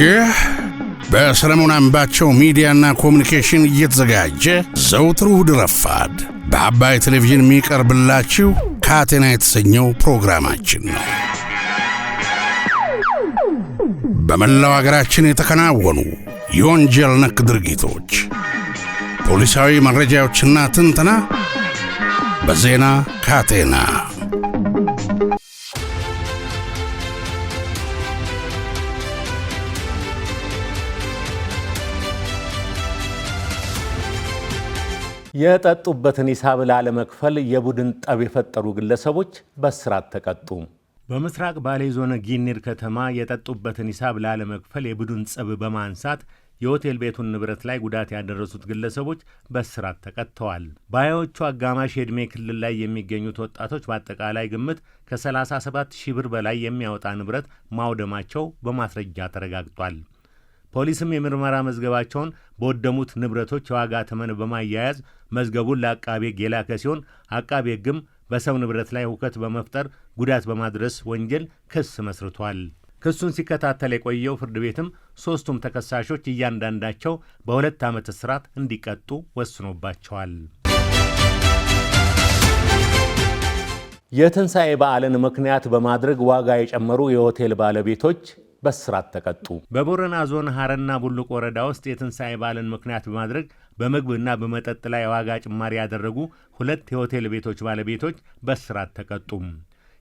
ይህ በሰለሞን አምባቸው ሚዲያና ኮሙኒኬሽን እየተዘጋጀ ዘውትር እሁድ ረፋድ በአባይ ቴሌቪዥን የሚቀርብላችሁ ካቴና የተሰኘው ፕሮግራማችን ነው። በመላው ሀገራችን የተከናወኑ የወንጀል ነክ ድርጊቶች፣ ፖሊሳዊ መረጃዎችና ትንተና በዜና ካቴና። የጠጡበትን ሂሳብ ላለመክፈል የቡድን ጠብ የፈጠሩ ግለሰቦች በእስራት ተቀጡ። በምስራቅ ባሌ ዞን ጊኒር ከተማ የጠጡበትን ሂሳብ ላለመክፈል የቡድን ጠብ በማንሳት የሆቴል ቤቱን ንብረት ላይ ጉዳት ያደረሱት ግለሰቦች በእስራት ተቀጥተዋል። በሃያዎቹ አጋማሽ የዕድሜ ክልል ላይ የሚገኙት ወጣቶች በአጠቃላይ ግምት ከ37,000 ብር በላይ የሚያወጣ ንብረት ማውደማቸው በማስረጃ ተረጋግጧል። ፖሊስም የምርመራ መዝገባቸውን በወደሙት ንብረቶች የዋጋ ተመን በማያያዝ መዝገቡን ለአቃቤ ሕግ የላከ ሲሆን አቃቤ ሕግም በሰው ንብረት ላይ ሁከት በመፍጠር ጉዳት በማድረስ ወንጀል ክስ መስርቷል። ክሱን ሲከታተል የቆየው ፍርድ ቤትም ሦስቱም ተከሳሾች እያንዳንዳቸው በ2 ዓመት እስራት እንዲቀጡ ወስኖባቸዋል። የትንሣኤ በዓልን ምክንያት በማድረግ ዋጋ የጨመሩ የሆቴል ባለቤቶች በእስራት ተቀጡ። በቦረና ዞን ሀረና ቡሉቅ ወረዳ ውስጥ የትንሣኤ በዓልን ምክንያት በማድረግ በምግብና በመጠጥ ላይ የዋጋ ጭማሪ ያደረጉ 2 የሆቴል ቤቶች ባለቤቶች በእስራት ተቀጡ።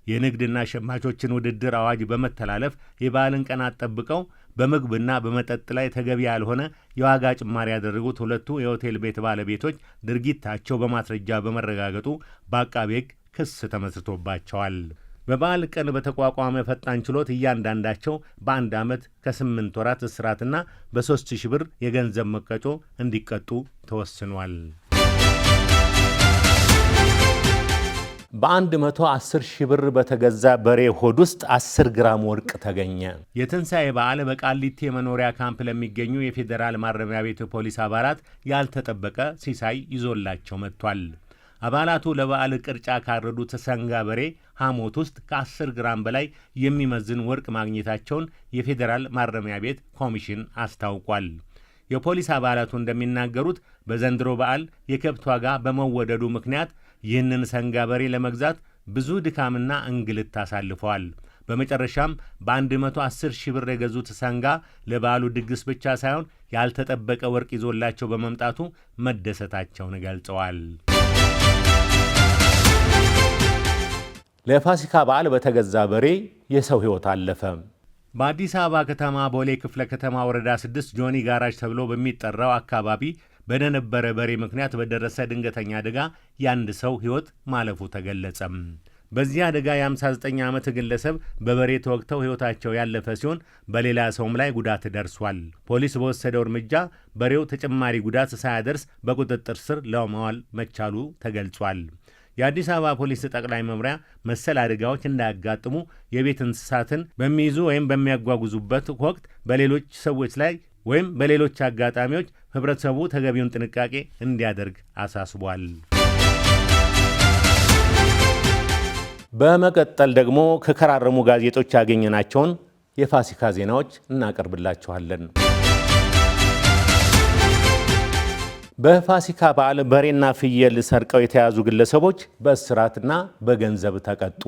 የንግድና ሸማቾችን ውድድር አዋጅ በመተላለፍ የበዓልን ቀናት ጠብቀው በምግብና በመጠጥ ላይ ተገቢ ያልሆነ የዋጋ ጭማሪ ያደረጉት 2ቱ የሆቴል ቤት ባለቤቶች ድርጊታቸው በማስረጃ በመረጋገጡ በአቃቤ ሕግ ክስ ተመስርቶባቸዋል። በበዓል ቀን በተቋቋመ ፈጣን ችሎት እያንዳንዳቸው በ1 ዓመት ከ8 ወራት እስራትና በ3,000 ብር የገንዘብ መቀጮ እንዲቀጡ ተወስኗል። በ110,000 ብር በተገዛ በሬ ሆድ ውስጥ 10 ግራም ወርቅ ተገኘ። የትንሣኤ በዓል በቃሊቲ የመኖሪያ ካምፕ ለሚገኙ የፌዴራል ማረሚያ ቤት ፖሊስ አባላት ያልተጠበቀ ሲሳይ ይዞላቸው መጥቷል። አባላቱ ለበዓል ቅርጫ ካረዱት ሰንጋ በሬ ሐሞት ውስጥ ከ10 ግራም በላይ የሚመዝን ወርቅ ማግኘታቸውን የፌዴራል ማረሚያ ቤት ኮሚሽን አስታውቋል። የፖሊስ አባላቱ እንደሚናገሩት በዘንድሮ በዓል የከብት ዋጋ በመወደዱ ምክንያት ይህንን ሰንጋ በሬ ለመግዛት ብዙ ድካምና እንግልት አሳልፈዋል። በመጨረሻም በ110,000 ብር የገዙት ሰንጋ ለበዓሉ ድግስ ብቻ ሳይሆን ያልተጠበቀ ወርቅ ይዞላቸው በመምጣቱ መደሰታቸውን ገልጸዋል። ለፋሲካ በዓል በተገዛ በሬ የሰው ሕይወት አለፈ። በአዲስ አበባ ከተማ ቦሌ ክፍለ ከተማ ወረዳ 6 ጆኒ ጋራጅ ተብሎ በሚጠራው አካባቢ በነበረ በሬ ምክንያት በደረሰ ድንገተኛ አደጋ የአንድ ሰው ሕይወት ማለፉ ተገለጸ። በዚህ አደጋ የ59 ዓመት ግለሰብ በበሬ ተወግተው ሕይወታቸው ያለፈ ሲሆን በሌላ ሰውም ላይ ጉዳት ደርሷል። ፖሊስ በወሰደው እርምጃ በሬው ተጨማሪ ጉዳት ሳያደርስ በቁጥጥር ስር ለማዋል መቻሉ ተገልጿል። የአዲስ አበባ ፖሊስ ጠቅላይ መምሪያ መሰል አደጋዎች እንዳያጋጥሙ የቤት እንስሳትን በሚይዙ ወይም በሚያጓጉዙበት ወቅት በሌሎች ሰዎች ላይ ወይም በሌሎች አጋጣሚዎች ህብረተሰቡ ተገቢውን ጥንቃቄ እንዲያደርግ አሳስቧል። በመቀጠል ደግሞ ከከራረሙ ጋዜጦች ያገኘናቸውን የፋሲካ ዜናዎች እናቀርብላችኋለን። በፋሲካ በዓል በሬና ፍየል ሰርቀው የተያዙ ግለሰቦች በእስራትና በገንዘብ ተቀጡ።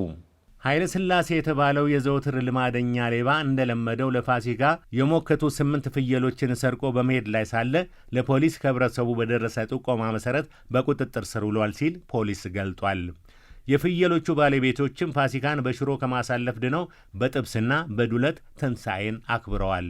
ኃይለ ሥላሴ የተባለው የዘወትር ልማደኛ ሌባ እንደለመደው ለፋሲካ የሞከቱ 8 ፍየሎችን ሰርቆ በመሄድ ላይ ሳለ ለፖሊስ ከህብረተሰቡ በደረሰ ጥቆማ መሰረት በቁጥጥር ስር ውሏል ሲል ፖሊስ ገልጧል። የፍየሎቹ ባለቤቶችም ፋሲካን በሽሮ ከማሳለፍ ድነው በጥብስና በዱለት ትንሣኤን አክብረዋል።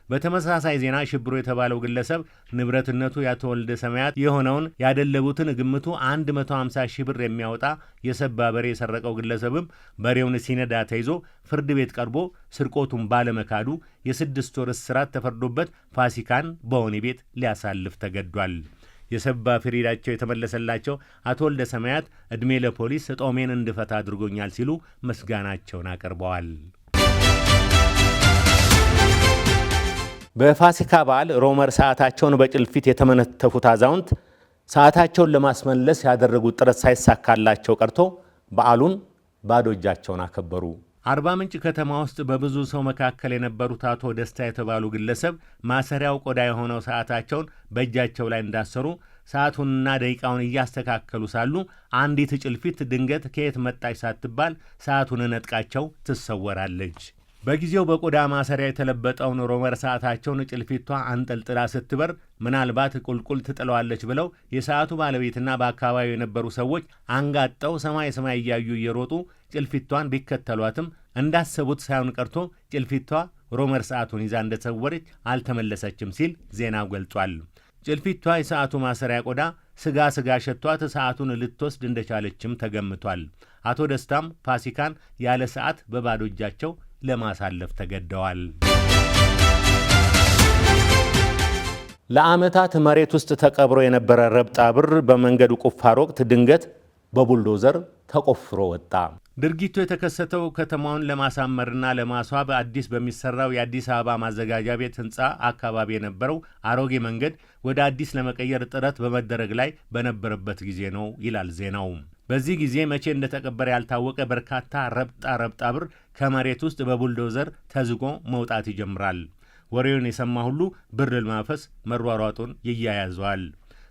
በተመሳሳይ ዜና ሽብሮ የተባለው ግለሰብ ንብረትነቱ ያቶ ወልደ ሰማያት የሆነውን ያደለቡትን ግምቱ 150,000 ብር የሚያወጣ የሰባ በሬ የሰረቀው ግለሰብም በሬውን ሲነዳ ተይዞ ፍርድ ቤት ቀርቦ ስርቆቱን ባለመካዱ የ6 ወር እስራት ተፈርዶበት ፋሲካን በወህኒ ቤት ሊያሳልፍ ተገዷል። የሰባ ፍሪዳቸው የተመለሰላቸው አቶ ወልደ ሰማያት ዕድሜ ለፖሊስ ጦሜን እንድፈታ አድርጎኛል ሲሉ ምስጋናቸውን አቅርበዋል። በፋሲካ በዓል ሮመር ሰዓታቸውን በጭልፊት የተመነተፉት አዛውንት ሰዓታቸውን ለማስመለስ ያደረጉት ጥረት ሳይሳካላቸው ቀርቶ በዓሉን ባዶ እጃቸውን አከበሩ። አርባ ምንጭ ከተማ ውስጥ በብዙ ሰው መካከል የነበሩት አቶ ደስታ የተባሉ ግለሰብ ማሰሪያው ቆዳ የሆነው ሰዓታቸውን በእጃቸው ላይ እንዳሰሩ ሰዓቱንና ደቂቃውን እያስተካከሉ ሳሉ አንዲት ጭልፊት ድንገት ከየት መጣች ሳትባል ሰዓቱን ነጥቃቸው ትሰወራለች። በጊዜው በቆዳ ማሰሪያ የተለበጠውን ሮመር ሰዓታቸውን ጭልፊቷ አንጠልጥላ ስትበር ምናልባት ቁልቁል ትጥለዋለች ብለው የሰዓቱ ባለቤትና በአካባቢው የነበሩ ሰዎች አንጋጠው ሰማይ እያዩ እየሮጡ ጭልፊቷን ቢከተሏትም እንዳሰቡት ሳይሆን ቀርቶ ጭልፊቷ ሮመር ሰዓቱን ይዛ እንደተሰወረች አልተመለሰችም ሲል ዜናው ገልጿል። ጭልፊቷ የሰዓቱ ማሰሪያ ቆዳ ስጋ ሸቷት ሰዓቱን ልትወስድ እንደቻለችም ተገምቷል። አቶ ደስታም ፋሲካን ያለ ሰዓት በባዶ እጃቸው ለማሳለፍ ተገደዋል። ለዓመታት መሬት ውስጥ ተቀብሮ የነበረ ረብጣ ብር በመንገዱ ቁፋሮ ወቅት ድንገት በቡልዶዘር ተቆፍሮ ወጣ። ድርጊቱ የተከሰተው ከተማውን ለማሳመርና ለማስዋብ አዲስ በሚሰራው የአዲስ አበባ ማዘጋጃ ቤት ህንፃ አካባቢ የነበረው አሮጌ መንገድ ወደ አዲስ ለመቀየር ጥረት በመደረግ ላይ በነበረበት ጊዜ ነው ይላል ዜናው። በዚህ ጊዜ መቼ እንደተቀበረ ያልታወቀ በርካታ ረብጣ ብር ከመሬት ውስጥ በቡልዶዘር ተዝጎ መውጣት ይጀምራል። ወሬውን የሰማ ሁሉ ብር ለማፈስ መሯሯጡን ይያያዘዋል።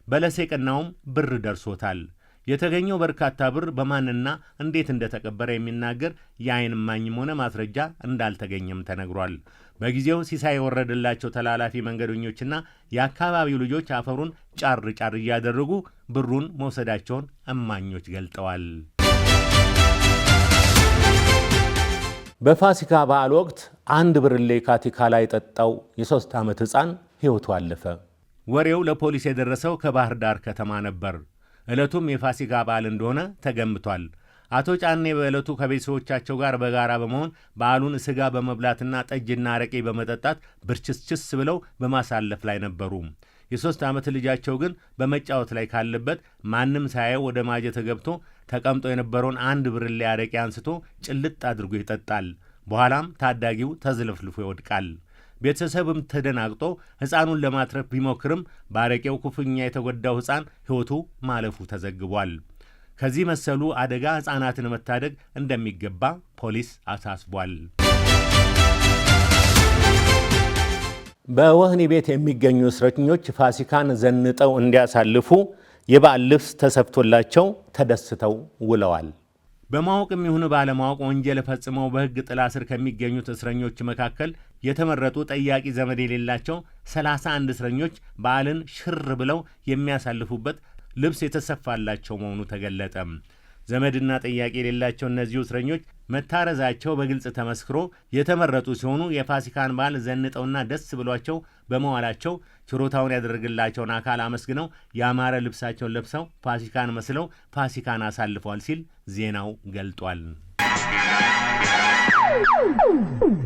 በለሴ ቀናውም ብር ደርሶታል። የተገኘው በርካታ ብር በማንና እንዴት እንደተቀበረ የሚናገር የዓይን እማኝም ሆነ ማስረጃ እንዳልተገኘም ተነግሯል። በጊዜው ሲሳይ የወረደላቸው ተላላፊ መንገደኞችና የአካባቢው ልጆች አፈሩን ጫር እያደረጉ ብሩን መውሰዳቸውን እማኞች ገልጠዋል። በፋሲካ በዓል ወቅት አንድ ብርሌ ካቲካ ላይ ጠጣው የ3 ዓመት ሕፃን ሕይወቱ አለፈ። ወሬው ለፖሊስ የደረሰው ከባህር ዳር ከተማ ነበር። ዕለቱም የፋሲካ በዓል እንደሆነ ተገምቷል። አቶ ጫኔ በዕለቱ ከቤተሰቦቻቸው ጋር በጋራ በመሆን በዓሉን ስጋ በመብላትና ጠጅና አረቄ በመጠጣት ብርችስችስ ብለው በማሳለፍ ላይ ነበሩ። የ3 ዓመት ልጃቸው ግን በመጫወት ላይ ካለበት ማንም ሳያየው ወደ ማጀት ገብቶ ተቀምጦ የነበረውን አንድ ብርሌ አረቄ አንስቶ ጭልጥ አድርጎ ይጠጣል። በኋላም ታዳጊው ተዝለፍልፎ ይወድቃል። ቤተሰብም ተደናግጦ ሕፃኑን ለማትረፍ ቢሞክርም ባረቄው ክፉኛ የተጎዳው ሕፃን ሕይወቱ ማለፉ ተዘግቧል። ከዚህ መሰሉ አደጋ ሕፃናትን መታደግ እንደሚገባ ፖሊስ አሳስቧል። በወህኒ ቤት የሚገኙ እስረኞች ፋሲካን ዘንጠው እንዲያሳልፉ የበዓል ልብስ ተሰፍቶላቸው ተደስተው ውለዋል። በማወቅም ይሁን ባለማወቅ ወንጀል ፈጽመው በሕግ ጥላ ስር ከሚገኙት እስረኞች መካከል የተመረጡ ጠያቂ ዘመድ የሌላቸው 31 እስረኞች በዓልን ሽር ብለው የሚያሳልፉበት ልብስ የተሰፋላቸው መሆኑ ተገለጠ። ዘመድና ጠያቂ የሌላቸው እነዚሁ እስረኞች መታረዛቸው በግልጽ ተመስክሮ የተመረጡ ሲሆኑ የፋሲካን በዓል ዘንጠውና ደስ ብሏቸው በመዋላቸው ችሮታውን ያደረግላቸውን አካል አመስግነው ያማረ ልብሳቸውን ለብሰው ፋሲካን መስለው ፋሲካን አሳልፈዋል ሲል ዜናው ገልጧል።